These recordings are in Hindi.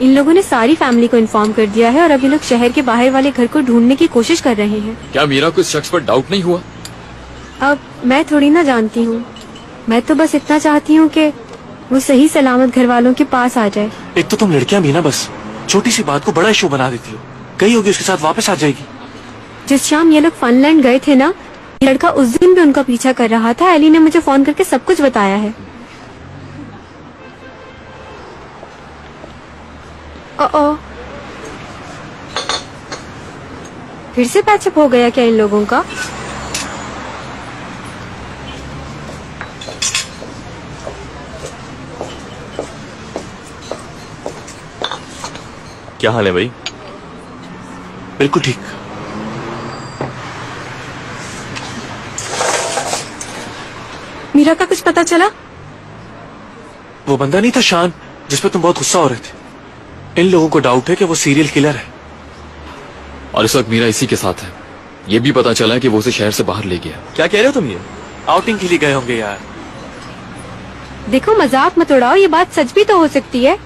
इन लोगों ने सारी फैमिली को इन्फॉर्म कर दिया है और अब ये लोग शहर के बाहर वाले घर को ढूंढने की कोशिश कर रहे हैं। क्या मीरा को इस शख्स पर डाउट नहीं हुआ? अब मैं थोड़ी ना जानती हूँ, मैं तो बस इतना चाहती हूँ कि वो सही सलामत घर वालों के पास आ जाए। एक तो तुम लड़कियां भी ना बस छोटी सी बात को बड़ा इशू बना देती हो। कही होगी उसके साथ वापस आ जाएगी। जिस शाम ये लोग फनलैंड गए थे ना, लड़का उस दिन भी उनका पीछा कर रहा था। एली ने मुझे फोन करके सब कुछ बताया है। ओ फिर से पैचअप हो गया क्या इन लोगों का? क्या हाल है भाई? बिल्कुल ठीक। मीरा का कुछ पता चला? वो बंदा नहीं था शान जिस पर तुम बहुत गुस्सा हो रहे थे? इन लोगों को डाउट है कि वो सीरियल किलर है और इस वक्त मीरा इसी के साथ है। ये भी पता चला है कि वो उसे शहर से बाहर ले गया। क्या कह रहे हो तुम? ये आउटिंग के लिए गए होंगे यार। देखो मजाक मत उड़ाओ, ये बात सच भी तो हो सकती है।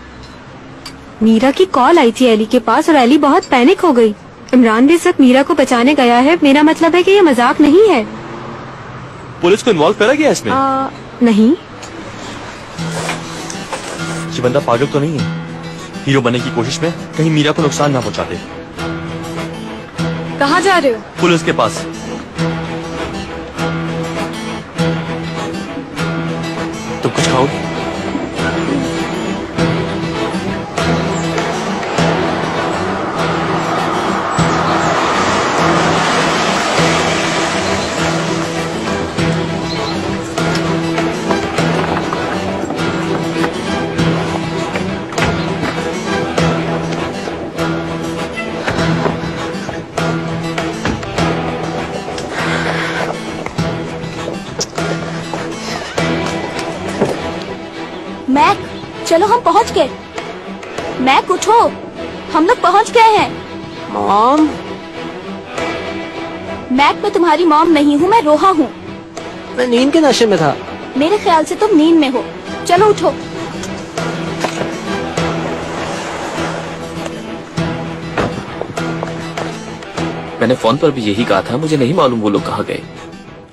मीरा की कॉल आई थी एली के पास और एली बहुत पैनिक हो गई। इमरान भी इस वक्त मीरा को बचाने गया है। मेरा मतलब है कि ये मजाक नहीं है। पुलिस को इन्वॉल्व करा गया इसमें? नहीं। ये बंदा पागल तो नहीं है? हीरो बनने की कोशिश में कहीं मीरा को नुकसान ना पहुंचा दे। कहाँ जा रहे हो? पुलिस के पास। तुम कुछ खाओगे? मैक, चलो हम पहुंच गए। मैक उठो, हम लोग पहुंच गए हैं। मॉम? मैक, मैं तुम्हारी मॉम नहीं हूँ, मैं रोहा हूँ। मैं नींद के नशे में था। मेरे ख्याल से तुम नींद में हो। चलो उठो। मैंने फोन पर भी यही कहा था, मुझे नहीं मालूम वो लोग कहाँ गए।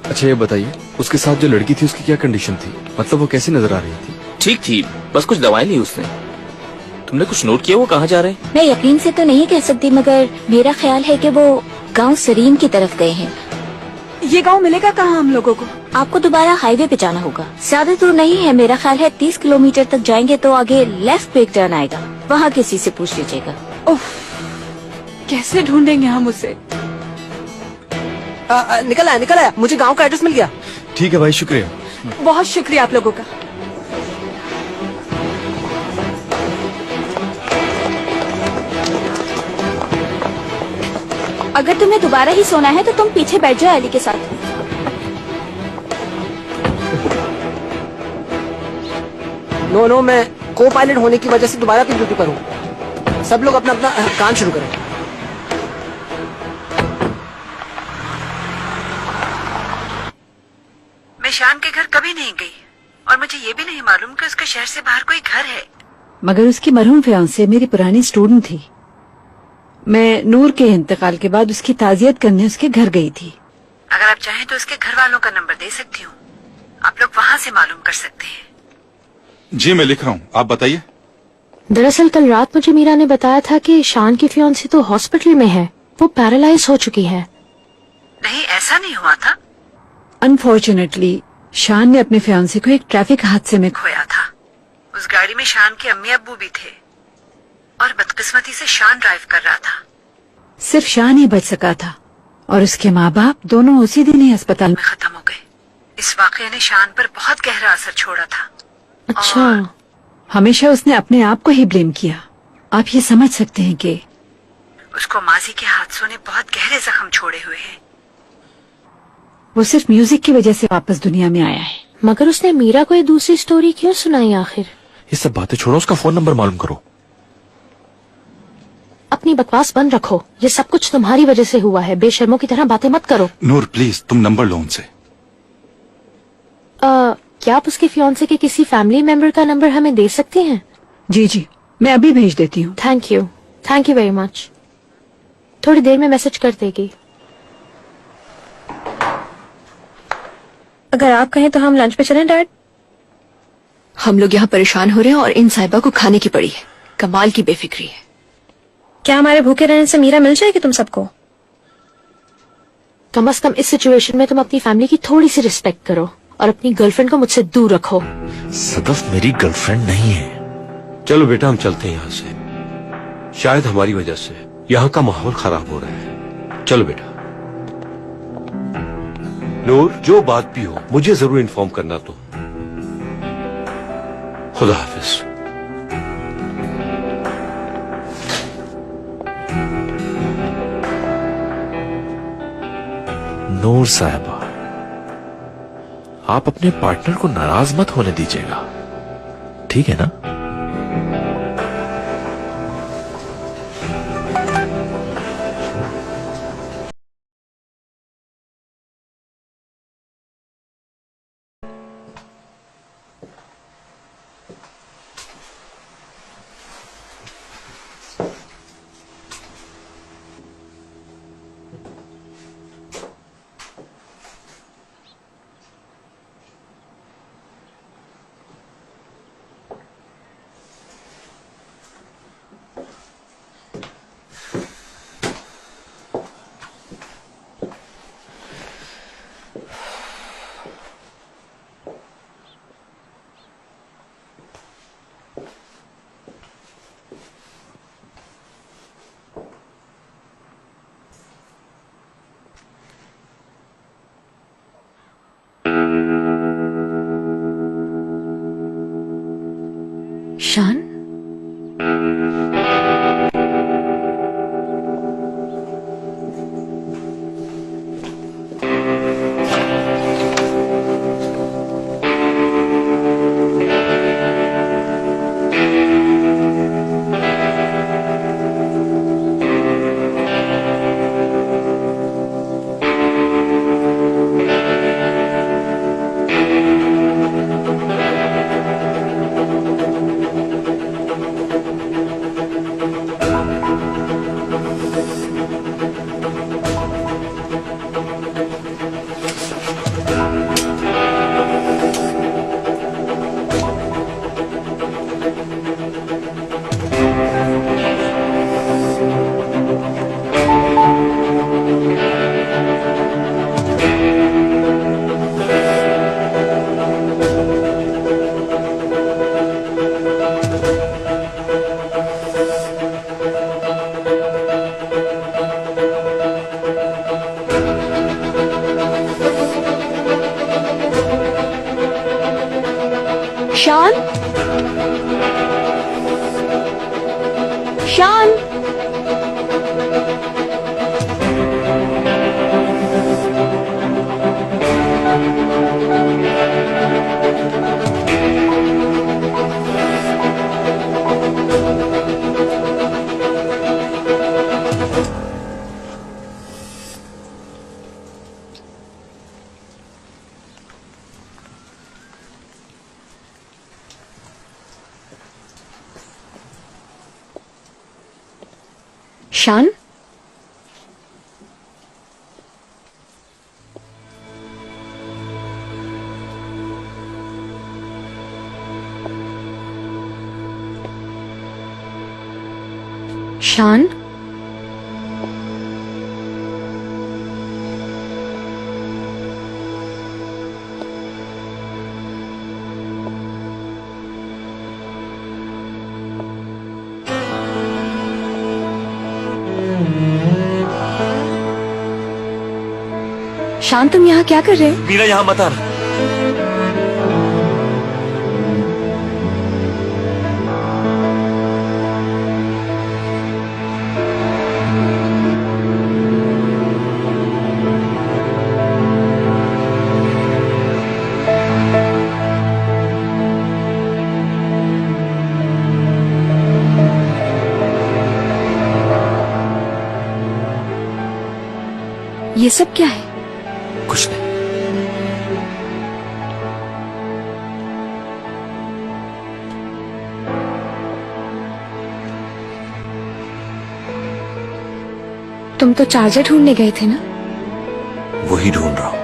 अच्छा ये बताइए, उसके साथ जो लड़की थी उसकी क्या कंडीशन थी? मतलब वो कैसी नजर आ रही थी? ठीक थी, बस कुछ दवाएं ली उसने। तुमने कुछ नोट किया वो कहाँ जा रहे हैं? मैं यकीन से तो नहीं कह सकती, मगर मेरा ख्याल है कि वो गांव सरीम की तरफ गए हैं। ये गांव मिलेगा कहाँ हम लोगों को? आपको दोबारा हाईवे पे जाना होगा। ज्यादा दूर नहीं है, मेरा ख्याल है 30 किलोमीटर तक जाएंगे तो आगे लेफ्ट पे एक टर्न आएगा, वहाँ किसी से पूछ लीजिएगा। कैसे ढूंढेंगे हम उसे? निकल आया, मुझे गांव का एड्रेस मिल गया। ठीक है भाई, शुक्रिया। बहुत शुक्रिया आप लोगों का। अगर तुम्हें दोबारा ही सोना है तो तुम पीछे बैठ जाओ एली के साथ। नो, मैं को पायलट होने की वजह से दोबारा अपनी ड्यूटी पर हूँ। सब लोग अपना अपना काम शुरू करें। मैं शान के घर कभी नहीं गई और मुझे ये भी नहीं मालूम कि उसके शहर से बाहर कोई घर है। मगर उसकी मरहूम फियांसे मेरी पुरानी स्टूडेंट थी। मैं नूर के इंतकाल के बाद उसकी ताजियत करने उसके घर गई थी। अगर आप चाहें तो उसके घर वालों का नंबर दे सकती हूँ, आप लोग वहाँ से मालूम कर सकते हैं। जी मैं लिख रहा हूँ, आप बताइए। दरअसल कल रात मुझे मीरा ने बताया था कि शान की फियांसी तो हॉस्पिटल में है, वो पैरालाइज हो चुकी है। नहीं, ऐसा नहीं हुआ था। अनफॉर्चुनेटली शान ने अपने फियांसे को एक ट्रैफिक हादसे में खोया था। उस गाड़ी में शान के अम्मी अब्बू भी थे और बदकिस्मती से शान ड्राइव कर रहा था। सिर्फ शान ही बच सका था और उसके माँ बाप दोनों उसी दिन ही अस्पताल में खत्म हो गए। इस वाकये ने शान पर बहुत गहरा असर छोड़ा था। अच्छा। हमेशा उसने अपने आप को ही ब्लेम किया। आप ये समझ सकते हैं कि उसको माजी के हादसों ने बहुत गहरे जख्म छोड़े हुए हैं। वो सिर्फ म्यूजिक की वजह से वापस दुनिया में आया है। मगर उसने मीरा को ये दूसरी स्टोरी क्यों सुनाई आखिर? ये सब बातें छोड़ो, उसका फोन नंबर मालूम करो। अपनी बकवास बंद रखो, ये सब कुछ तुम्हारी वजह से हुआ है। बेशर्मों की तरह बातें मत करो। नूर प्लीज तुम नंबर लो उनसे। क्या आप उसके फियांसे के किसी फैमिली मेंबर का नंबर हमें दे सकती हैं? जी, मैं अभी भेज देती हूँ। Thank you very much. थोड़ी देर में मैसेज कर देगी। अगर आप कहें तो हम लंच पे चलें डैड। हम लोग यहाँ परेशान हो रहे हैं और इन साहिबा को खाने की पड़ी है। कमाल की बेफिक्री है। क्या हमारे भूखे रहने से मीरा मिल जाएगी तुम सबको? कम से कम इस सिचुएशन में तुम अपनी फैमिली की थोड़ी सी रिस्पेक्ट करो और अपनी गर्लफ्रेंड को मुझसे दूर रखो। सदफ मेरी गर्लफ्रेंड नहीं है। चलो बेटा हम चलते हैं यहाँ से। शायद हमारी वजह से यहाँ का माहौल खराब हो रहा है। चलो बेटा। नूर, जो बात भी हो मुझे जरूर इन्फॉर्म करना। तो खुदा हाफिज। नूर साहिबा, आप अपने पार्टनर को नाराज मत होने दीजिएगा, ठीक है ना? शान, शान, शान, शान, शान, शान, तुम यहाँ क्या कर रहे हो? मीरा यहाँ मत आना। ये सब क्या है? कुछ नहीं। तुम तो चार्जर ढूंढने गए थे ना? वही ढूंढ रहा हूँ।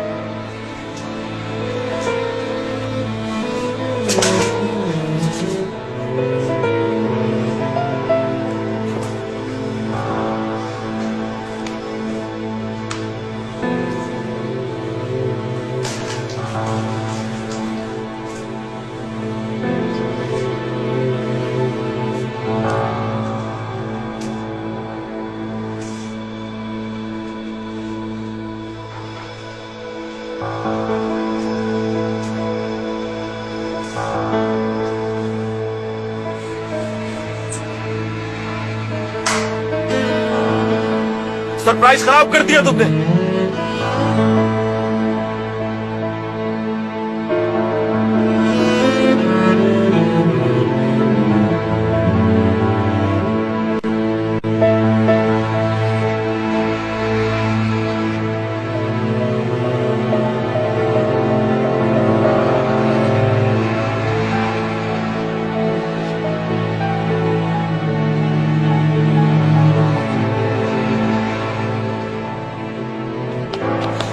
सरप्राइज खराब कर दिया तुमने।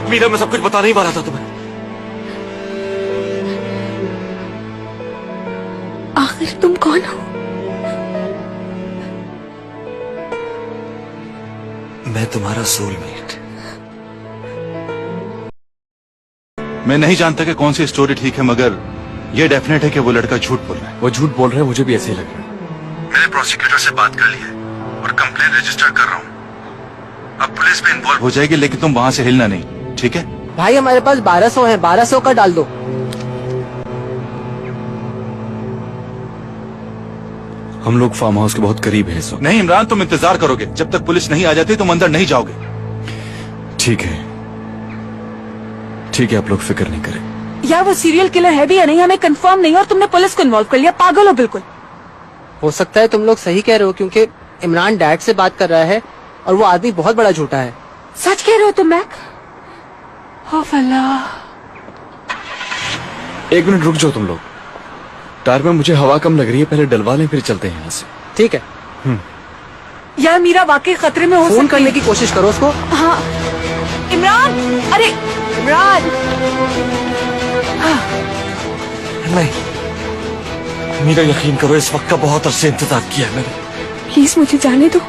मीरा, मैं सब कुछ बता नहीं पा रहा था तुम्हें। आखिर तुम कौन हो? मैं तुम्हारा सोलमेट। मैं नहीं जानता कि कौन सी स्टोरी ठीक है, मगर ये डेफिनेट है कि वो लड़का झूठ बोल रहा है। वो झूठ बोल रहे हैं, मुझे भी ऐसे ही लग रहा है। मैंने प्रोसिक्यूटर से बात कर ली है और कंप्लेंट रजिस्टर कर रहा हूँ। अब पुलिस में इन्वॉल्व हो जाएगी, लेकिन तुम वहां से हिलना नहीं, ठीक है? भाई हमारे पास 1200 है, 1200 का डाल दो। हम लोग फार्म हाउस के बहुत करीब हैं इस वक्त। नहीं इमरान, तुम इंतजार करोगे। जब तक पुलिस नहीं आ जाती तुम अंदर नहीं जाओगे। ठीक है, ठीक है, आप लोग फिक्र नहीं करें। यार वो सीरियल किलर है भी या नहीं हमें कंफर्म नहीं, और तुमने पुलिस को इन्वॉल्व कर लिया। पागल हो बिल्कुल। हो सकता है तुम लोग सही कह रहे हो, क्योंकि इमरान डैड से बात कर रहा है और वो आदमी बहुत बड़ा झूठा है। सच कह रहे हो तुम मैक? अल्लाह। 1 मिनट रुक जाओ तुम लोग। टायर में मुझे हवा कम लग रही है, पहले डलवा लें फिर चलते हैं यहाँ से। ठीक है। यार मीरा वाकई खतरे में हो फोन करने की कोशिश करो उसको। हाँ इमरान, अरे इमरान। नहीं मीरा, यकीन करो इस वक्त का बहुत अरसे इंतजार किया है मैंने। प्लीज मुझे जाने दो।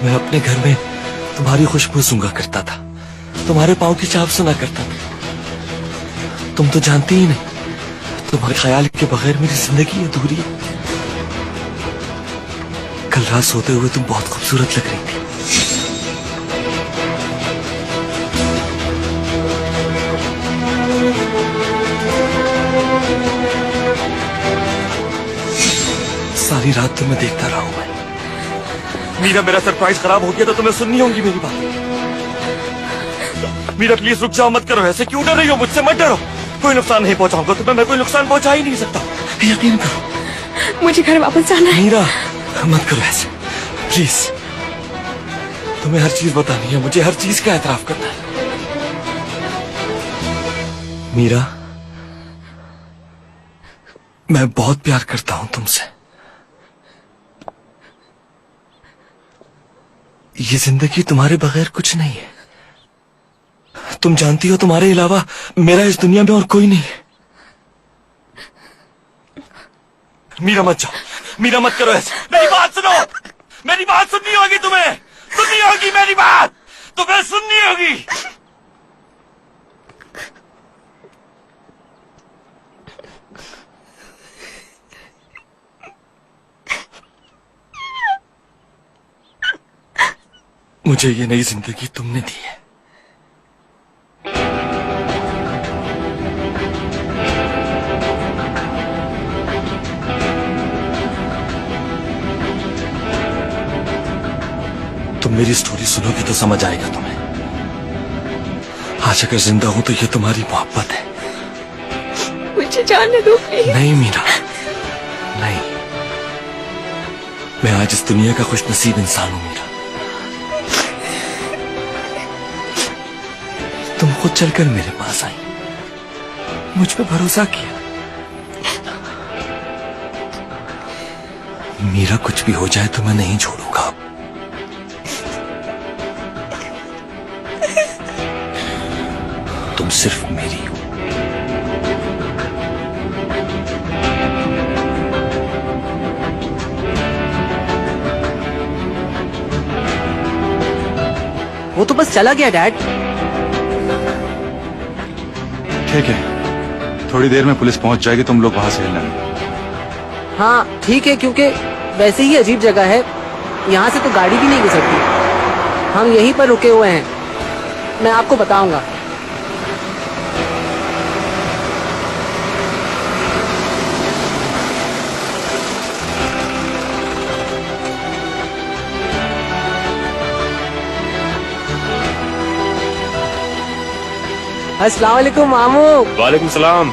मैं अपने घर में तुम्हारी खुशबू सूंघा करता था, तुम्हारे पाँव की छाप सुना करता था। तुम तो जानती ही नहीं, तुम्हारे ख्याल के बगैर मेरी जिंदगी अधूरी है। कल रात सोते हुए तुम बहुत खूबसूरत लग रही थी। सारी रात तुम्हें देखता रहा हूं मैं। मीरा, मेरा सरप्राइज खराब हो गया तो तुम्हें सुननी होगी मेरी बात। मीरा प्लीज रुक जाओ, मत करो ऐसे। क्यों डर रही हो मुझसे? मत डरो, कोई नुकसान नहीं पहुंचाऊंगा तुम्हें। मैं कोई नुकसान पहुंचा ही नहीं सकता, यकीन करो। मुझे घर वापस जाना है। मीरा मत करो ऐसे प्लीज। तुम्हें हर चीज बतानी है, मुझे हर चीज का एतराफ करना है। मीरा, मैं बहुत प्यार करता हूं तुमसे। ये जिंदगी तुम्हारे बगैर कुछ नहीं है। तुम जानती हो तुम्हारे अलावा मेरा इस दुनिया में और कोई नहीं है। मीरा मत जाओ, मीरा मत करो ऐसे। मेरी बात सुनो, मेरी बात सुननी होगी तुम्हें, सुननी होगी मेरी बात, तुम्हें सुननी होगी। मुझे ये नई जिंदगी तुमने दी है। तुम मेरी स्टोरी सुनोगे तो समझ आएगा तुम्हें। आज अगर जिंदा हूं तो ये तुम्हारी मोहब्बत है। मुझे जाने दो प्लीज। नहीं मीरा, नहीं। मैं आज इस दुनिया का खुशनसीब इंसान हूं मीरा। तुम खुद चलकर मेरे पास आई, मुझ पे भरोसा किया। मीरा कुछ भी हो जाए तो मैं नहीं छोड़ूंगा। तुम सिर्फ मेरी हो। वो तो बस चला गया डैड। ठीक है, थोड़ी देर में पुलिस पहुंच जाएगी, तुम लोग वहां से हिलना नहीं। हाँ ठीक है, क्योंकि वैसे ही अजीब जगह है, यहाँ से तो गाड़ी भी नहीं गुजरती। हम यहीं पर रुके हुए हैं, मैं आपको बताऊंगा। अस्सलाम वालेकुम मामू। वालेकुम सलाम।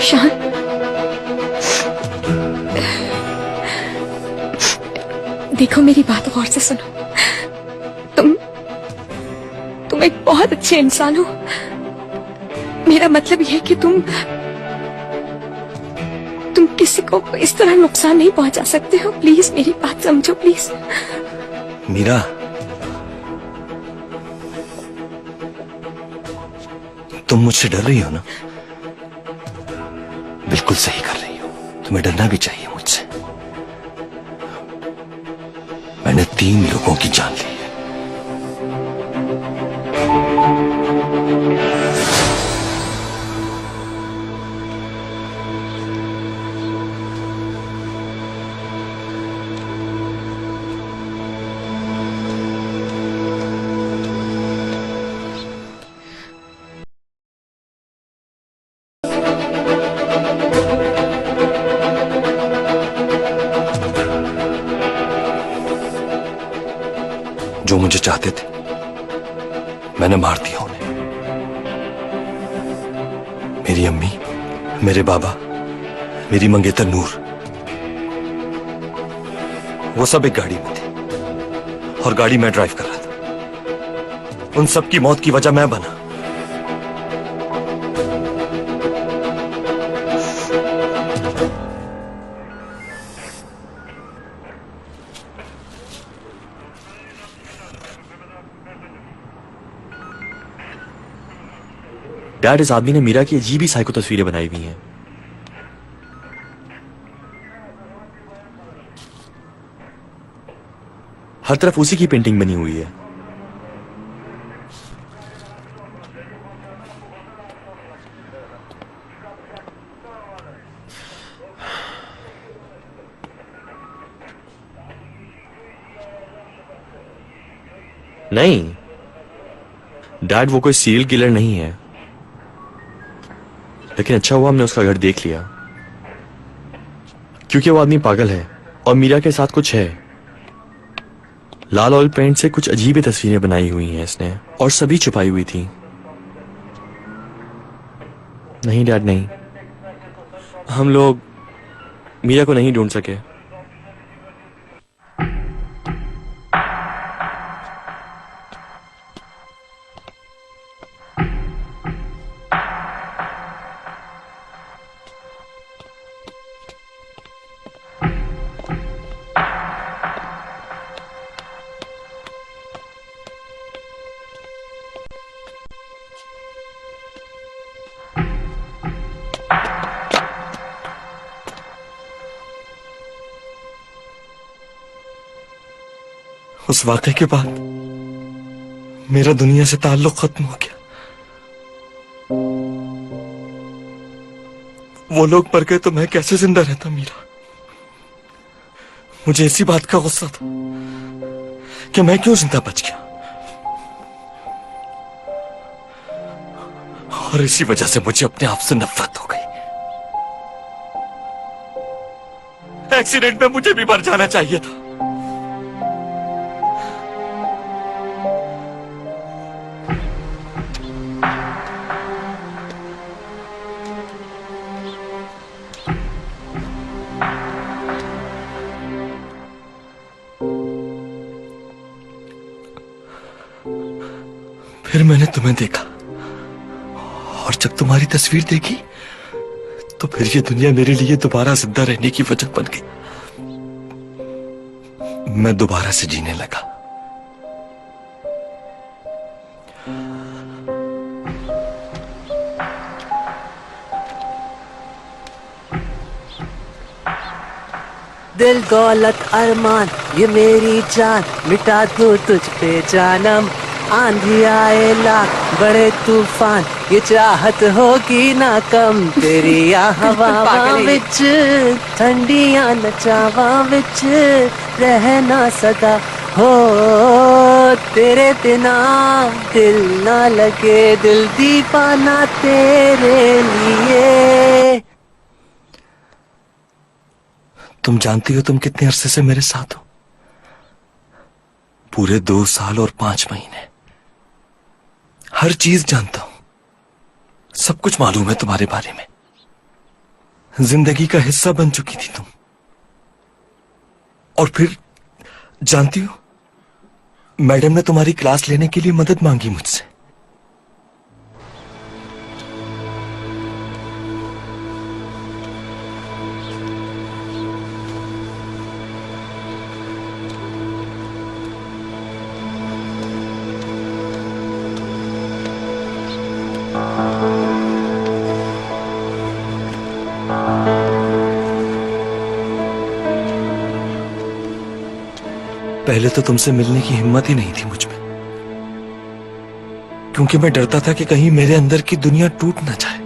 शान, देखो मेरी बात गौर से सुनो। तुम एक बहुत अच्छे इंसान हो। मेरा मतलब यह है कि तुम किसी को इस तरह नुकसान नहीं पहुंचा सकते हो। प्लीज मेरी बात समझो प्लीज। मीरा, तुम मुझसे डर रही हो ना? बिल्कुल सही कर रही हो, तुम्हें डरना भी चाहिए मुझसे। मैंने 3 लोगों की जान ली है। जो मुझे चाहते थे मैंने मार दिया उन्हें। मेरी अम्मी, मेरे बाबा, मेरी मंगेतर नूर, वो सब एक गाड़ी में थे और गाड़ी मैं ड्राइव कर रहा था। उन सब की मौत की वजह मैं बना। डैड, इस आदमी ने मीरा की अजीब ही साइको तस्वीरें बनाई हुई हैं। हर तरफ उसी की पेंटिंग बनी हुई है। नहीं डैड, वो कोई सीरियल किलर नहीं है, लेकिन अच्छा हुआ हमने उसका घर देख लिया, क्योंकि वो आदमी पागल है और मीरा के साथ कुछ है। लाल ऑयल पेंट से कुछ अजीब ही तस्वीरें बनाई हुई हैं इसने, और सभी छुपाई हुई थी। नहीं डैड, नहीं, हम लोग मीरा को नहीं ढूंढ सके। उस वाक़े के बाद मेरा दुनिया से ताल्लुक खत्म हो गया। वो लोग मर गए तो मैं कैसे जिंदा रहता मीरा। मुझे इसी बात का गुस्सा था कि मैं क्यों जिंदा बच गया, और इसी वजह से मुझे अपने आप से नफरत हो गई। एक्सीडेंट में मुझे भी मर जाना चाहिए था। फिर मैंने तुम्हें देखा, और जब तुम्हारी तस्वीर देखी तो फिर ये दुनिया मेरे लिए दोबारा जिंदा रहने की वजह बन गई। मैं दोबारा से जीने लगा। दिल दौलत अरमान ये मेरी जान, मिटा दूं तुझ पे जानम। आंधी आए लाख बड़े तूफान, ये चाहत होगी ना कम। तेरी या हवावां विच ठंडियां नचावां विच रहना सदा हो। तेरे बिना दिल ना लगे, दिल दीवाना तेरे लिए। तुम जानती हो तुम कितने अरसे से मेरे साथ हो? पूरे 2 साल और 5 महीने। हर चीज जानता हूं, सब कुछ मालूम है तुम्हारे बारे में। जिंदगी का हिस्सा बन चुकी थी तुम। और फिर जानती हो, मैडम ने तुम्हारी क्लास लेने के लिए मदद मांगी मुझसे। पहले तो तुमसे मिलने की हिम्मत ही नहीं थी मुझ में, क्योंकि मैं डरता था कि कहीं मेरे अंदर की दुनिया टूट ना जाए।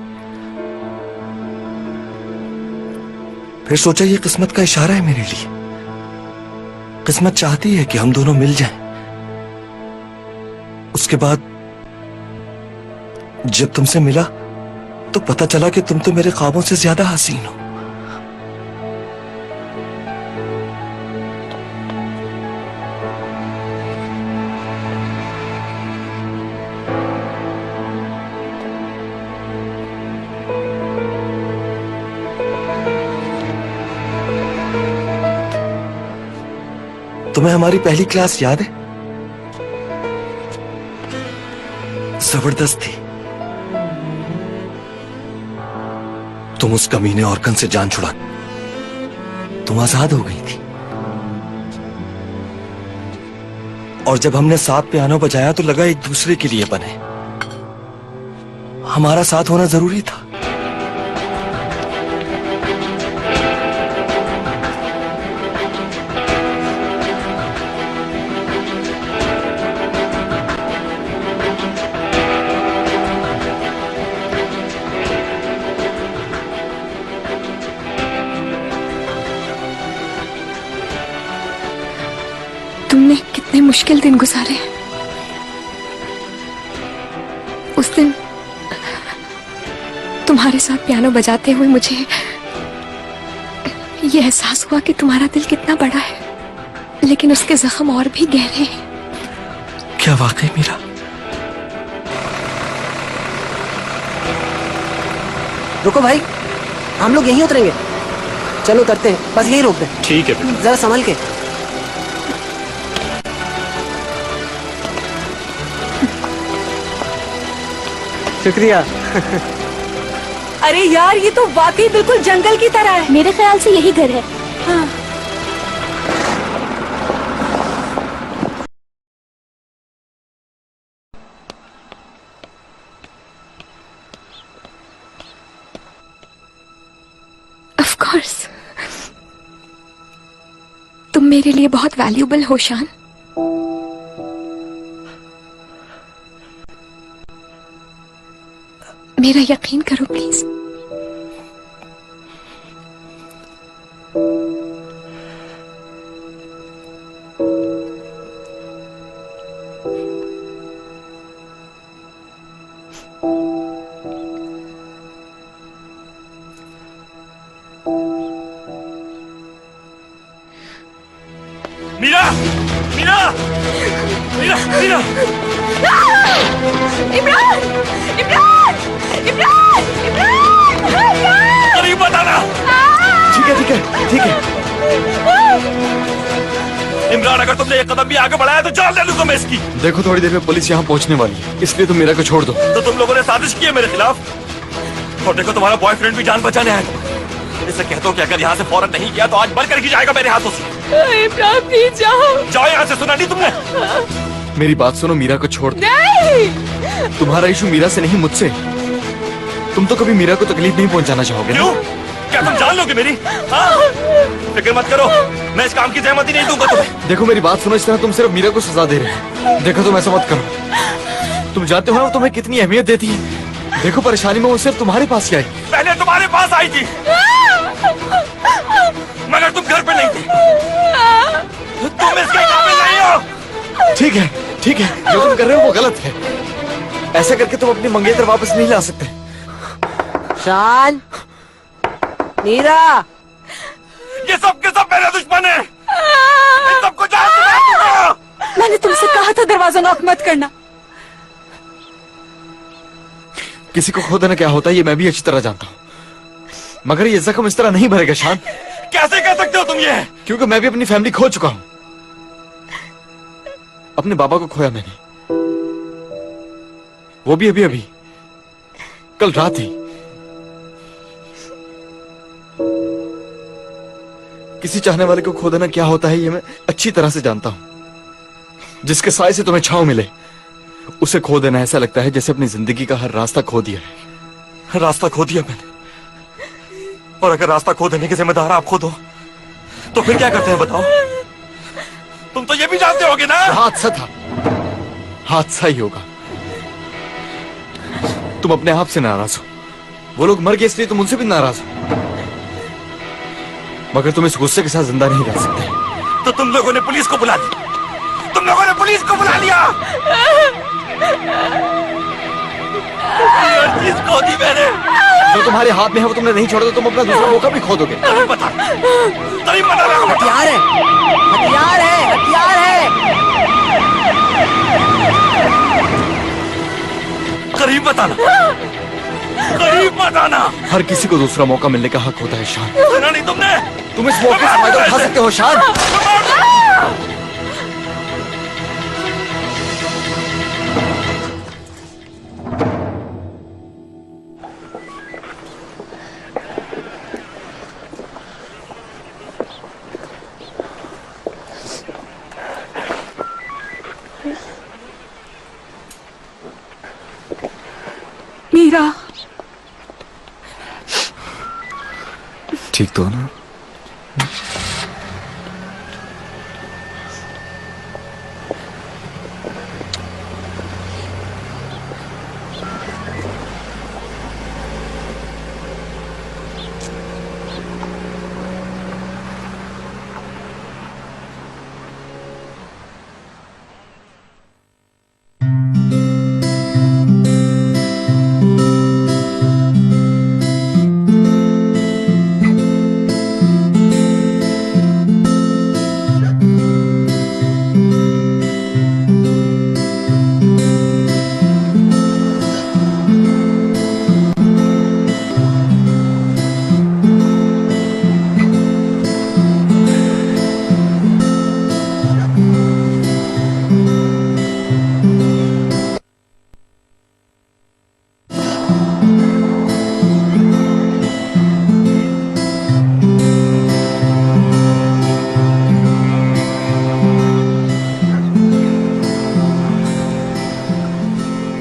फिर सोचा ये किस्मत का इशारा है मेरे लिए। किस्मत चाहती है कि हम दोनों मिल जाएं। उसके बाद जब तुमसे मिला तो पता चला कि तुम तो मेरे ख्वाबों से ज्यादा हसीन हो। तुम्हें हमारी पहली क्लास याद है? जबरदस्त थी। तुम उस कमीने औरकन से जान छुड़ा, तुम आजाद हो गई थी। और जब हमने साथ पियानो बजाया तो लगा एक दूसरे के लिए बने। हमारा साथ होना जरूरी था। तुमने कितने मुश्किल दिन गुजारे। उस दिन तुम्हारे साथ पियानो बजाते हुए मुझे ये एहसास हुआ कि तुम्हारा दिल कितना बड़ा है, लेकिन उसके जख्म और भी गहरे हैं। क्या वाकई मीरा? रुको भाई, हम लोग यहीं उतरेंगे। चलो उतरते हैं, बस यहीं रोक दे। ठीक है बेटा। जरा संभल के। शुक्रिया। अरे यार, ये तो वाकई बिल्कुल जंगल की तरह है। मेरे ख्याल से यही घर है। हाँ। ऑफ कोर्स, तुम मेरे लिए बहुत वैल्यूबल हो शान। मेरा यकीन करो प्लीज। मीरा मीरा मीरा मीरा इमरान इमरान इमरान इमरान अरे बताना। ठीक है ठीक है ठीक है। इमरान अगर तुमने एक कदम भी आगे बढ़ाया तो जान ले लूंगा मैं इसकी। देखो थोड़ी देर में पुलिस यहाँ पहुँचने वाली है, इसलिए तुम मीरा को छोड़ दो। तो तुम लोगों ने साजिश की है मेरे खिलाफ। और देखो तुम्हारा बॉयफ्रेंड भी जान बचाने आया। इसे कहता हूँ कि अगर यहाँ से फौरन नहीं किया तो आज मर कर ही जाएगा मेरे हाथों से। इमरान प्लीज जाओ जाओ यहाँ से, सुना नहीं तुमने? मेरी बात सुनो, मीरा को छोड़ दो। नहीं तुम्हारा इशू मीरा से नहीं मुझसे। तुम तो कभी मीरा को तकलीफ नहीं पहुंचाना चाहोगे ना? क्यों? क्या तुम जान लोगे मेरी? हाँ? फिक्र मत करो, मैं इस काम की सहमति नहीं दूंगा तुम्हें। देखो मेरी बात सुनो, इस तरह तुम सिर्फ मीरा को सजा दे रहे हो। देखो तुम ऐसा मत करो। तुम जानते हो ना वो तुम्हें कितनी अहमियत देती है। देखो परेशानी में वो सिर्फ तुम्हारे पास ही आई। पहले तुम्हारे पास आई थी मगर तुम घर पे नहीं थे। तुम इसके काबिल नहीं हो। ठीक है ठीक है, जो तुम कर रहे हो वो गलत है। ऐसा करके तुम अपनी मंगेतर वापस नहीं ला सकते। शान, मीरा, ये सब के सब मेरे दुश्मन है। इन सबको जान से मार दूंगा। मैंने तुमसे कहा था दरवाजा नॉक मत करना। किसी को खो देना क्या होता है ये मैं भी अच्छी तरह जानता हूँ, मगर ये जख्म इस तरह नहीं भरेगा शान। कैसे कह सकते हो तुम ये? क्योंकि मैं भी अपनी फैमिली खो चुका हूँ। अपने बाबा को खोया मैंने, वो भी अभी अभी कल रात ही। किसी चाहने वाले को खो देना क्या होता है ये मैं अच्छी तरह से जानता हूं। जिसके साए से तुम्हें छांव मिले उसे खो देना ऐसा लगता है जैसे अपनी जिंदगी का हर रास्ता खो दिया है। रास्ता खो दिया मैंने, और अगर रास्ता खो देने की जिम्मेदार आप खुद हो तो फिर क्या करते हैं बताओ? तुम तो ये भी जानते होगे ना। हादसा था, हादसा ही होगा। तुम अपने आप से नाराज हो, वो लोग मर गए इसलिए तुम उनसे भी नाराज हो, मगर तुम इस गुस्से के साथ जिंदा नहीं रह सकते। तो तुम लोगों ने पुलिस को बुला लिया। तुम लोगों ने पुलिस को बुला लिया। हर चीज खो दी मैंने। जो तुम्हारे हाथ में है वो तुमने नहीं छोड़ा तो तुम अपना दूसरा मौका भी खो दोगे। तभी पता हथियार है, हथियार है, हथियार है। करीब बताना, करीब बताना। हर किसी को दूसरा मौका मिलने का हक होता है शान। सुना नहीं तुमने? तुम इस मौके से फायदा उठा सकते हो शान। मीरा ठीक तो ना?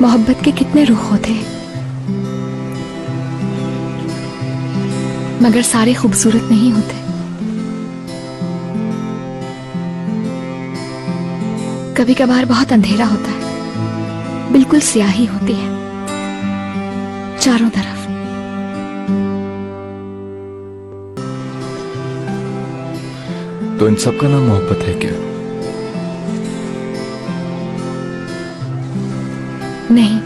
मोहब्बत के कितने रुख होते हैं, मगर सारे खूबसूरत नहीं होते। कभी कभार बहुत अंधेरा होता है, बिल्कुल स्याही होती है चारों तरफ। तो इन सब का नाम मोहब्बत है क्या? नहीं,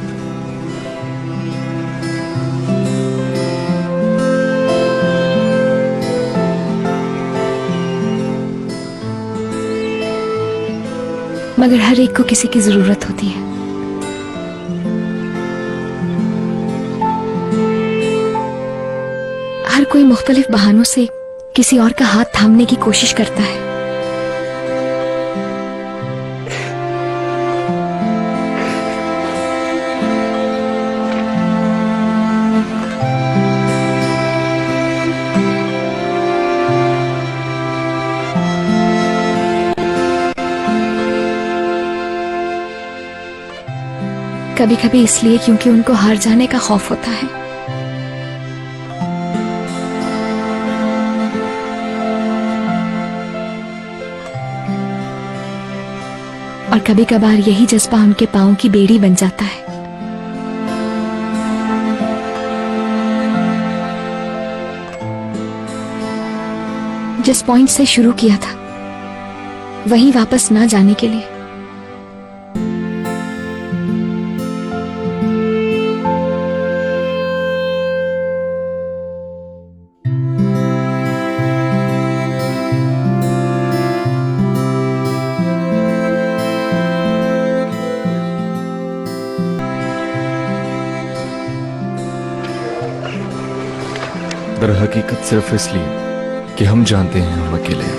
मगर हर एक को किसी की जरूरत होती है। हर कोई मुख्तलिफ बहानों से किसी और का हाथ थामने की कोशिश करता है। कभी कभी इसलिए क्योंकि उनको हार जाने का खौफ होता है। और कभी कभार यही जज्बा उनके पांव की बेड़ी बन जाता है। जिस पॉइंट से शुरू किया था वहीं वापस ना जाने के लिए। दर हकीकत सिर्फ इसलिए कि हम जानते हैं हम अकेले हैं।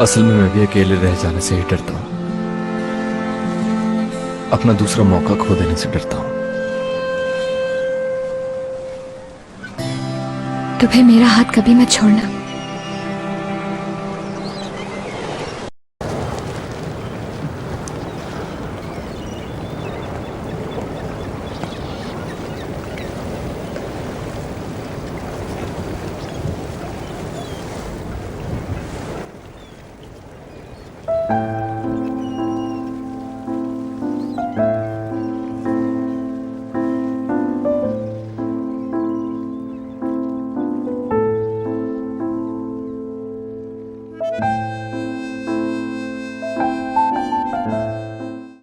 असल में मैं भी अकेले रह जाने से ही डरता हूं, अपना दूसरा मौका खो देने से डरता हूं। तो फिर मेरा हाथ कभी मत छोड़ना।